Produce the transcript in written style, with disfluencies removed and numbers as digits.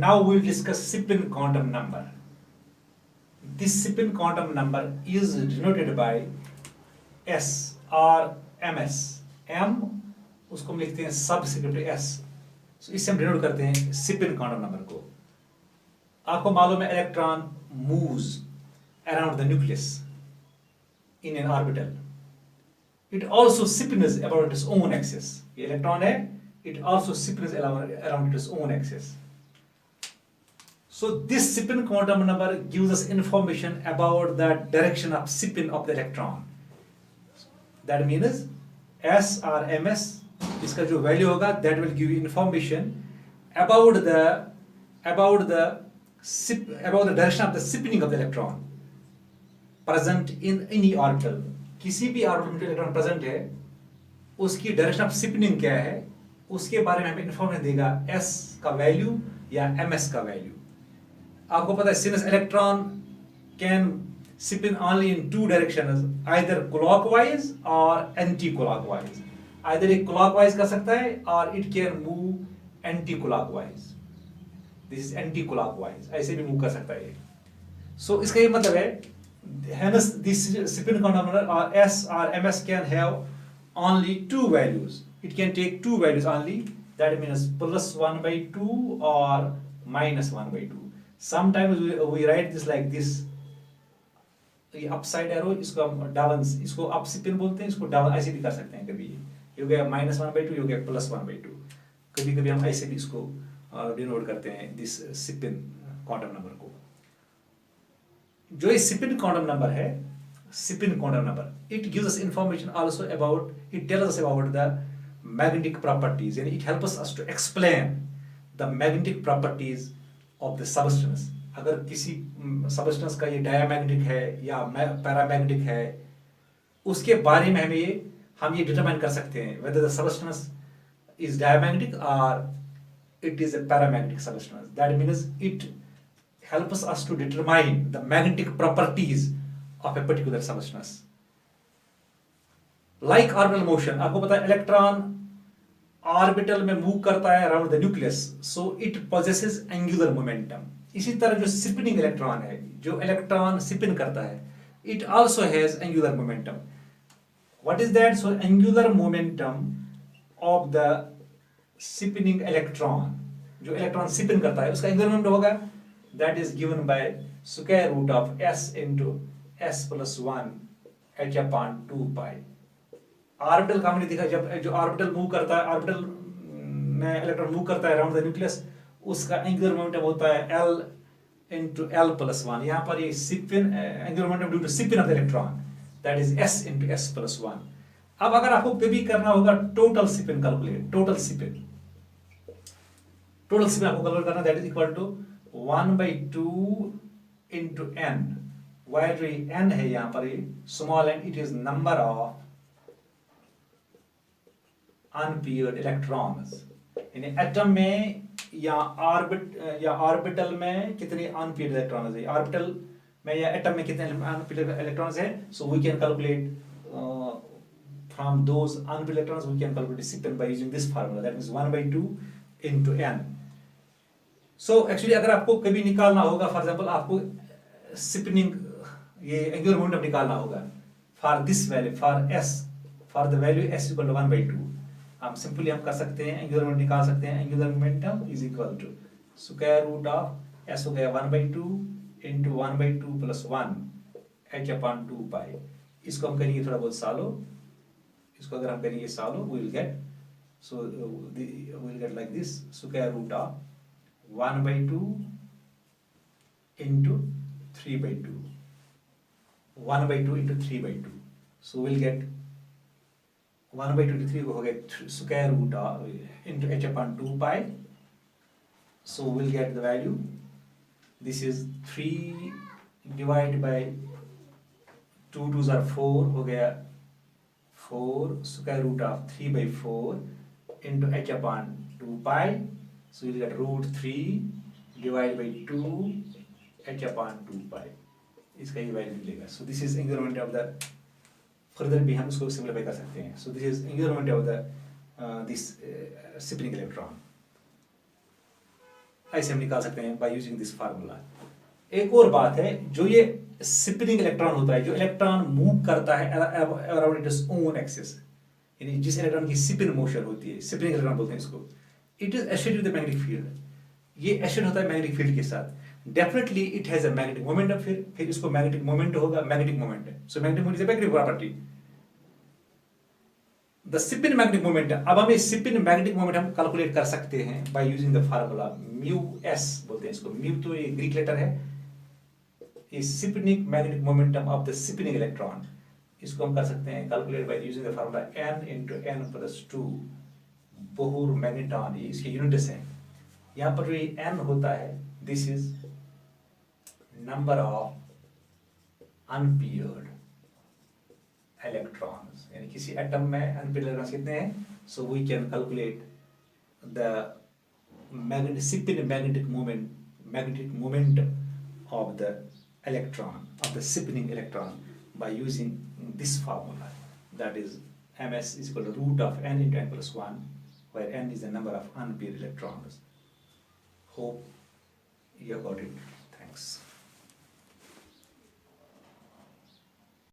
Now we will discuss spin quantum number. This spin quantum number is denoted by S or ms. M उसको हम लिखते हैं subscript s. So इससे हम denote करते हैं स्पिन क्वांटम नंबर को. आपको मालूम है electron moves around the nucleus in an orbital. It also spins about its own axis. ये इलेक्ट्रॉन है, it also spins around its own axis. So this spin quantum number gives us information about the direction of spin of the electron. That means S or ms, इसका जो value होगा that will give you information about the direction of the spinning of the electron present in any orbital. किसी भी orbital में जो electron present है उसकी direction of spinning क्या है उसके बारे में हमें इंफॉर्मेशन देगा s का वैल्यू या ms का वैल्यू. आपको पता है since electron can spin only in two directions, either clockwise or anti-clockwise. Either एक clockwise कर सकता है or it can move anti-clockwise. This is anti-clockwise. ऐसे भी move कर सकता है. So इसका ये मतलब है, hence this spin quantum number or s or ms can have only two values. It can take two values only. That means plus 1 by 2 or minus 1 by 2. Sometimes we write this like this. ये upside arrow इसको हम down, इसको up spin बोलते हैं, इसको down ऐसे भी कर सकते हैं. कभी ये हो गया -1/2, ये हो गया +1/2. कभी कभी हम ऐसे भी इसको डिनोट करते हैं दिस स्पिन क्वांटम नंबर को. जो ये स्पिन क्वांटम नंबर है, spin quantum number, it gives us information also about, it tells us about the magnetic properties. यानी it helps us to explain the magnetic properties of the substance. अगर किसी substance का ये diamagnetic है या paramagnetic है, उसके बारे में हम ये डिटरमाइन कर सकते हैं whether the substance is diamagnetic or it is a paramagnetic substance. That means it helps us to determine the magnetic properties of a particular substance. Like orbital motion, आपको पता है इलेक्ट्रॉन ऑर्बिटल में move करता है around the nucleus, so it possesses angular momentum. इसी तरह जो spinning electron है, जो इलेक्ट्रॉन स्पिन करता है, it also has angular momentum. What is that? So angular momentum of the spinning electron, जो इलेक्ट्रॉन स्पिन करता है उसका एंगुलर मोमेंटम होगा, that is given by square root of s into s plus 1 h/2 pi. Orbital का हमने देखा, जब जो ऑर्बिटल मूव करता है, ऑर्बिटल में इलेक्ट्रॉन मूव करता है अराउंड द न्यूक्लियस, उसका एंगुलर मोमेंटम होता है L into L plus 1. यहाँ पर ये spin angular momentum due to spin of the electron, that is S into S plus 1. अब अगर आपको कभी करना होगा total spin calculate, total spin आपको कैलकुलेट करना, that is equal to 1/2 into n. वायर जो n है यहाँ पर, ये small n, it is number of unpaired electrons. यानी एटम में या ऑर्बिटल में कितने अनपेयर्ड इलेक्ट्रॉन्स है, ऑर्बिटल में या एटम में कितने अनपेयर्ड इलेक्ट्रॉन्स है. So we can calculate from those unpaired electrons, we can calculate spin by using this formula, that means 1/2 into n. So actually अगर आपको कभी निकालना होगा, फॉर एग्जांपल आपको स्पिनिंग ये एंगुलर मोमेंटम निकालना होगा for this value, for s, for the value s equal to 1/2, हम सिंपली हम कर सकते हैं एंगुलर मोमेंटम निकाल सकते हैं. Angular momentum is equal to square root of s हो गया 1/2 into 1/2 plus 1 h/2 pi. इसको हम करेंगे थोड़ा बहुत सालो, इसको अगर हम करेंगे सालो, we will get, so we will get like this, square root of 1/2 into 3/2, 1/2 into 3/2. so we will get 1/2 into 3 हो गया square root into h/2 pi. so we'll get the value, this is 3 divided by 2 2s are 4, हो गया 4 square root of 3/4 into h/2 pi. so we'll get root 3 divided by 2 h/2 pi. इसका ये value मिलेगा. so this is angular momentum of the, further भी हम इसको simplify कर सकते हैं. So this is angular momentum of the this spinning electron. ऐसे हम निकाल सकते हैं बाय यूजिंग दिस फार्मूला। एक और बात है, जो ये स्पिनिंग इलेक्ट्रॉन होता है, जो इलेक्ट्रॉन मूव करता है अराउंड इट्स ओन एक्सिस, यानी जिस इलेक्ट्रॉन की स्पिन मोशन होती है, स्पिनिंग इलेक्ट्रॉन बोलते हैं इसको, it is associated with the magnetic field. ये एसोसिएट होता है मैग्नेटिक फील्ड के साथ, definitely it has a magnetic momentum, फिर इसको मैग्नेटिक मोमेंट होगा, मैग्नेटिक मोमेंट है, so magnetic moment is a magnetic property. The spin magnetic moment, अब हम स्पिन मैग्नेटिक मोमेंट हम कैलकुलेट कर सकते हैं by using the formula mu S, बोलते हैं इसको। म्यू तो ये ग्रीक लेटर है, ये spinning magnetic momentum of the spinning electron, इसको हम कर सकते हैं calculate by using the formula n into n plus 2 Bohr magneton, ये इसके यूनिट्स हैं। यहाँ पर जो ये n होता है, this is number of unpaired electrons, यानी किसी एटम में अनपेयर्ड इलेक्ट्रॉन्स कितने हैं, so we can calculate the spin magnetic moment of the electron, of the spinning electron, by using this formula, that is ms is equal to root of n into n plus 1, where n is the number of unpaired electrons. Hope you got it. Thanks.